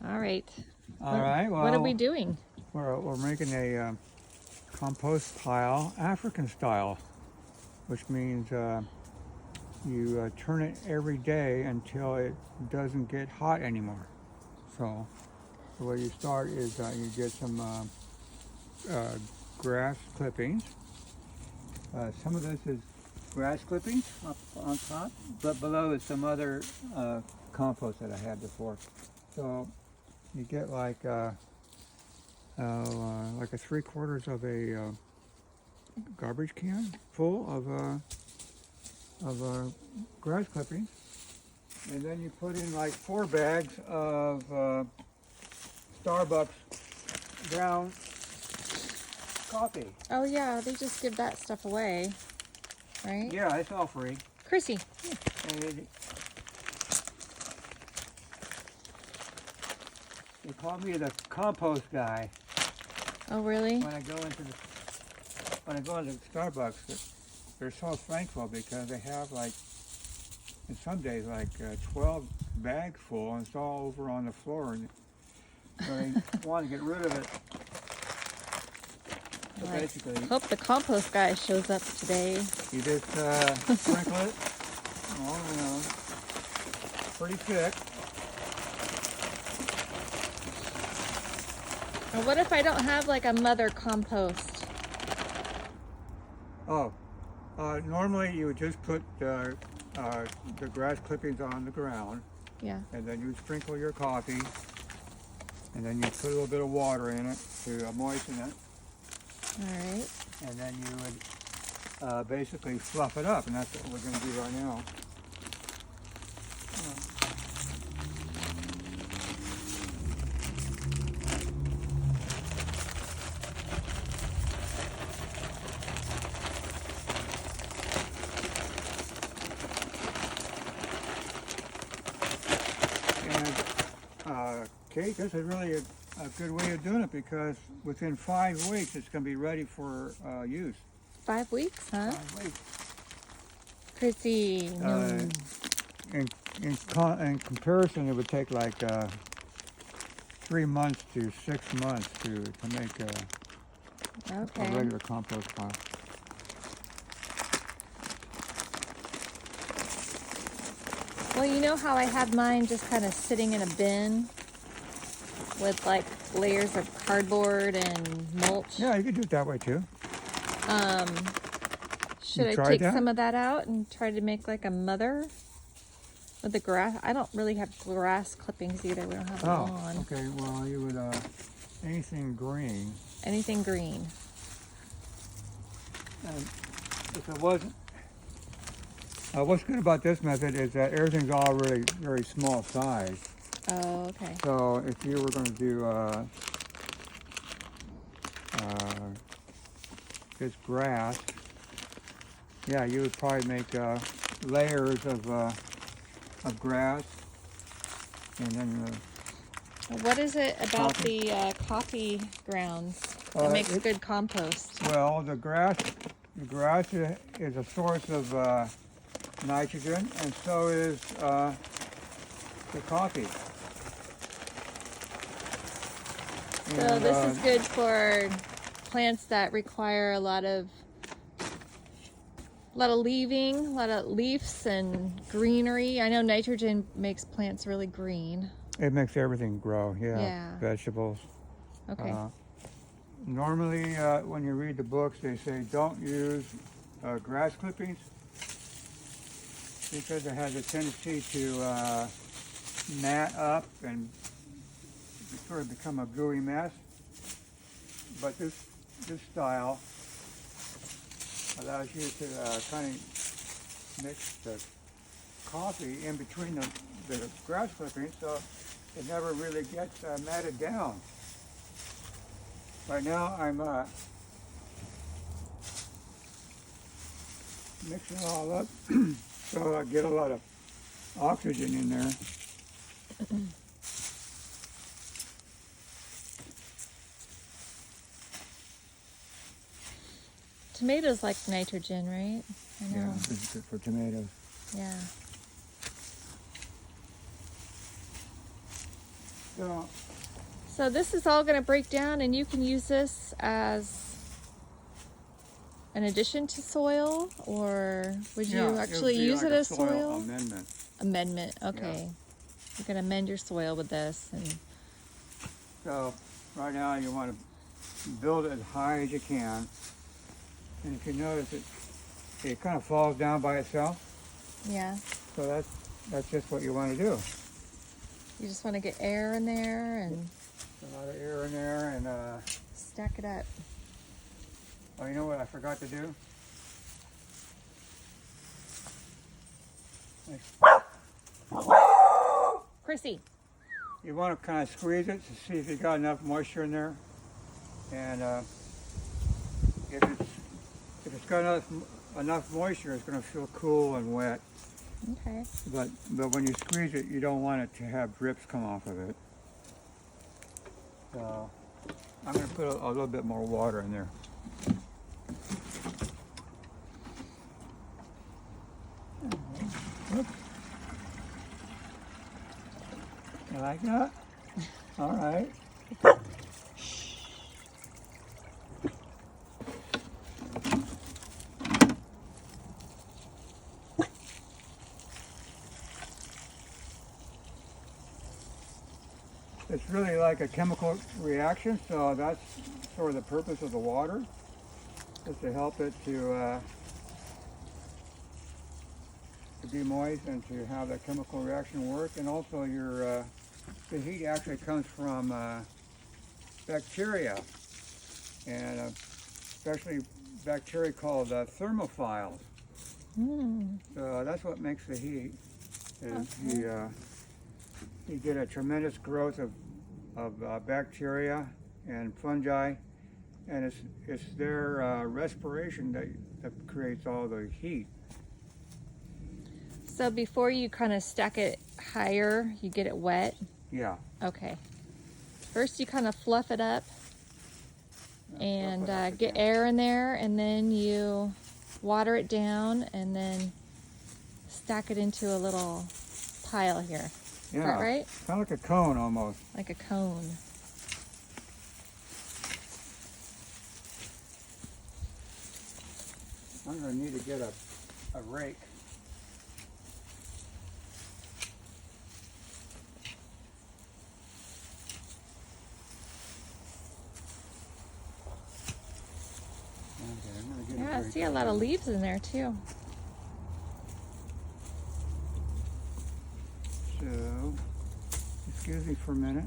All right. All right. Well, What are we doing? we're making a compost pile, African style, which means you turn it every day until it doesn't get hot anymore. So the way you start is you get some grass clippings. Some of this is grass clippings up on top, but below is some other compost that I had before. So you get like a 3/4 of a garbage can full of grass clippings, and then you put in like 4 bags of Starbucks ground coffee. Oh yeah, they just give that stuff away, right? Yeah, it's all free. Chrissy. And they call me the compost guy. Oh really? When I go into Starbucks, they're so thankful because they have like, in some days, like 12 bags full, and it's all over on the floor, and they want to get rid of it. So Well, basically, I hope the compost guy shows up today. you just sprinkle it all around, pretty thick. Well, what if I don't have like a mother compost? Oh, normally you would just put the grass clippings on the ground, Yeah. and then you sprinkle your coffee, and then you put a little bit of water in it to moisten it, All right. and then you would basically fluff it up, and that's what we're going to do right now. Kate, this is really a good way of doing it because within 5 weeks it's going to be ready for use. 5 weeks, huh? 5 weeks. Chrissy. No. In comparison, it would take like 3 months to 6 months to make a Okay. regular compost pile. Well, you know how I have mine just kind of sitting in a bin with like layers of cardboard and mulch? Yeah, you could do it that way too. Should I take some of that out and try to make like a mother with the grass? I don't really have grass clippings either. We don't have a lawn. Okay. Well, you would anything green. Anything green. And if it wasn't, what's good about this method is that everything's all really very small size. Oh, okay. So if you were going to do this grass, yeah, you would probably make layers of grass, and then What is it about the coffee grounds that makes good compost? well, the grass is a source of nitrogen, and so is the coffee. So this is good for plants that require a lot of leaving, a lot of leaves and greenery. I know nitrogen makes plants really green. It makes everything grow, Yeah. vegetables. Okay. Normally, when you read the books, they say don't use grass clippings because it has a tendency to mat up and sort of become a gooey mess. But this style allows you to kind of mix the coffee in between the grass clippings, so it never really gets matted down. Right now I'm mixing it all up so I get a lot of oxygen in there. Tomatoes like nitrogen, right? I know. Yeah, this is good for tomatoes. Yeah. So this is all going to break down, and you can use this as an addition to soil, or would you actually use it as soil? Amendment. Amendment, okay. You're going to amend your soil with this. And So right now you want to build it as high as you can. And if you notice it kind of falls down by itself. yeah, So that's just what you want to do. you just want to get air in there and A lot of air in there, and stack it up. oh, you know what I forgot to do? Chrissy. You want to kind of squeeze it to see if you got enough moisture in there, and if it's got enough moisture, it's going to feel cool and wet. Okay. But when you squeeze it, you don't want it to have drips come off of it. So I'm going to put a little bit more water in there. Oops. You like that? All right. It's really like a chemical reaction, so that's sort of the purpose of the water, is to help it to be moist and to have that chemical reaction work. And also the heat actually comes from bacteria, and especially bacteria called thermophiles. So that's what makes the heat. Is you get a tremendous growth of bacteria and fungi, and it's their respiration that creates all the heat. So before you kind of stack it higher, you get it wet? Yeah. Okay. First you kind of fluff it up and get air in there, and then you water it down and then stack it into a little pile here. Yeah. Is that right? Kind of like a cone almost. Like a cone. I'm going to need to get a rake. Yeah, I see a lot of leaves in there too. So, excuse me for a minute.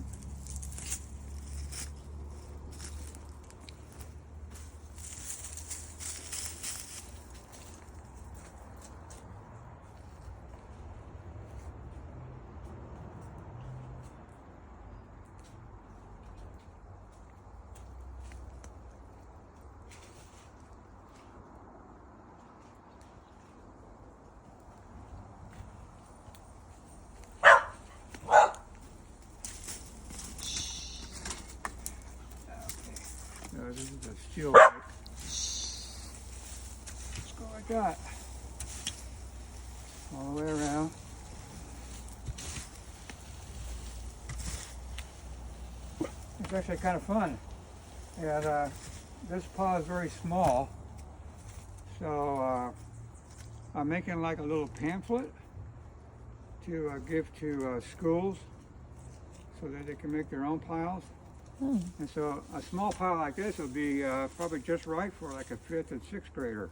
This is a steel rake. Let's go like that. All the way around. It's actually kind of fun. And this pile is very small. So I'm making like a little pamphlet to give to schools so that they can make their own piles. And so a small pile like this would be probably just right for like a 5th and 6th grader.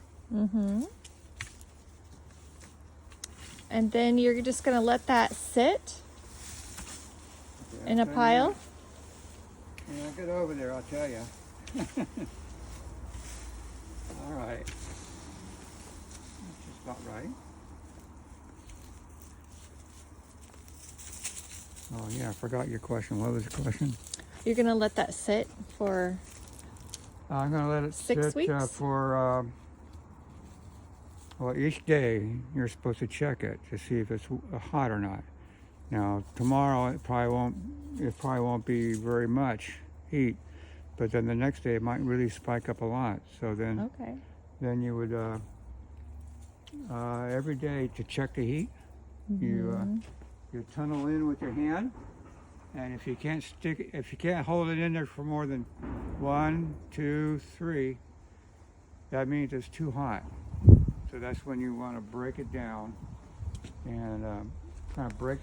And then you're just going to let that sit in a pile? Yeah, get over there, I'll tell you. All right. That's just about right. Oh yeah, I forgot your question. What was the question? You're going to let that sit for I'm going to let it 6 sit weeks? for, well, each day you're supposed to check it to see if it's hot or not. Now, tomorrow it probably won't be very much heat, but then the next day it might really spike up a lot. So then, then you would, every day to check the heat, you tunnel in with your hand, And if you can't hold it in there for more than 1, 2, 3, that means it's too hot. So that's when you want to break it down and kind of break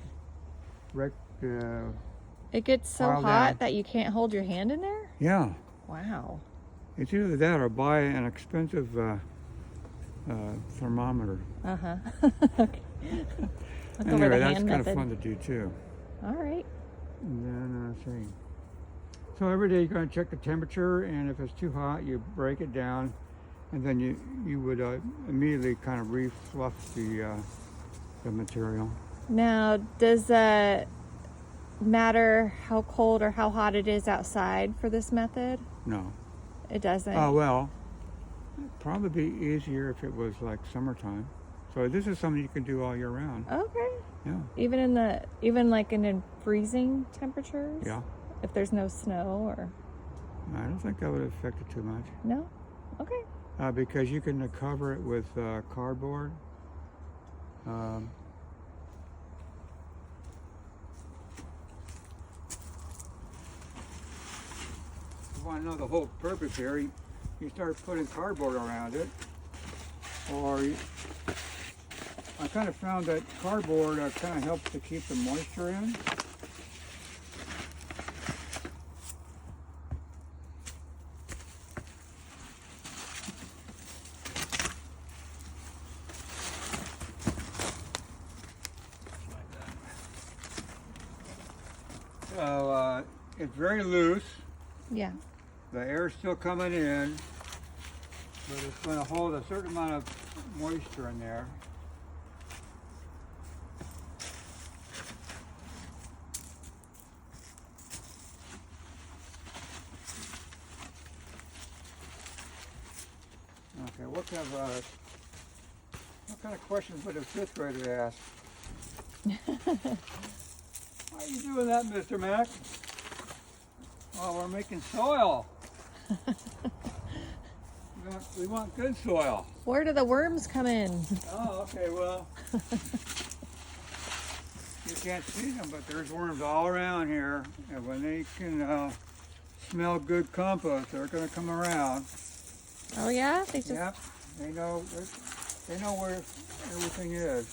the It gets so pile hot down. that you can't hold your hand in there? Yeah, Wow. it's either that or buy an expensive thermometer. Uh-huh. Okay. Look over Anyway, the that's hand kind of method. fun to do too. All right. And then let's see. So every day you're going to check the temperature, and if it's too hot, you break it down, and then you would immediately kind of refluff the material. Now, does it matter how cold or how hot it is outside for this method? No. It doesn't. Oh well, it'd probably be easier if it was like summertime. So this is something you can do all year round. Okay. Yeah. Even like in freezing temperatures? Yeah. If there's no snow or I don't think that would affect it too much. no? Okay. Because you can cover it with cardboard. If you want to know the whole purpose here, you start putting cardboard around it, I kind of found that cardboard kind of helps to keep the moisture in. So it's very loose. Yeah. The air's still coming in, but it's going to hold a certain amount of moisture in there. Okay, what kind of questions would a fifth grader ask? Why are you doing that, Mr. Mack? Oh, we're making soil. We want good soil. Where do the worms come in? Oh, okay, well, you can't see them, but there's worms all around here. And when they can smell good compost, they're going to come around. Oh yeah? They just Yep, they know where everything is.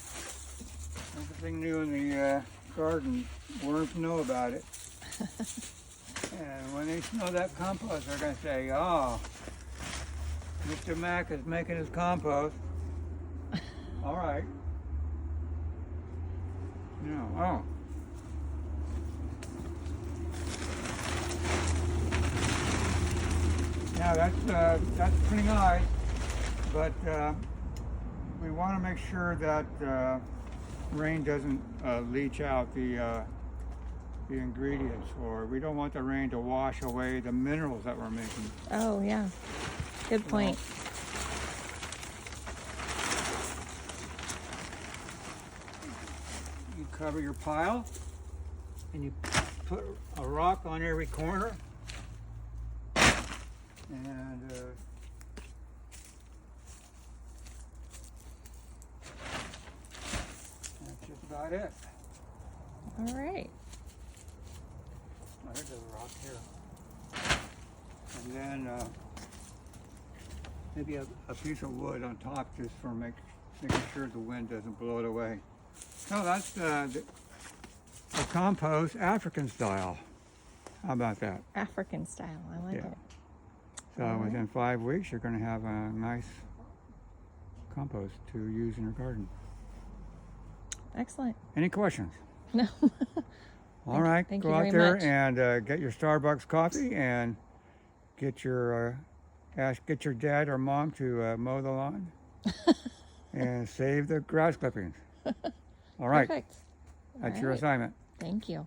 Everything new in the garden, worms know about it. And when they smell that compost, they're going to say, oh, Mr. Mack is making his compost. All right. Oh. Yeah, that's pretty nice, but we want to make sure that rain doesn't leach out the ingredients, or we don't want the rain to wash away the minerals that we're making. Oh yeah. Good point. You cover your pile, and you put a rock on every corner, and that's just about it. All right. Oh, there's a rock here. And then maybe a piece of wood on top, just for making sure the wind doesn't blow it away. So that's the compost African style. How about that? African style. I like Yeah. it. So All right. within 5 weeks, you're going to have a nice compost to use in your garden. Excellent. Any questions? No. All right, thank go you out very there much. and get your Starbucks coffee and get your dad or mom to mow the lawn and save the grass clippings. All right, Perfect. that's All your right. assignment. Thank you.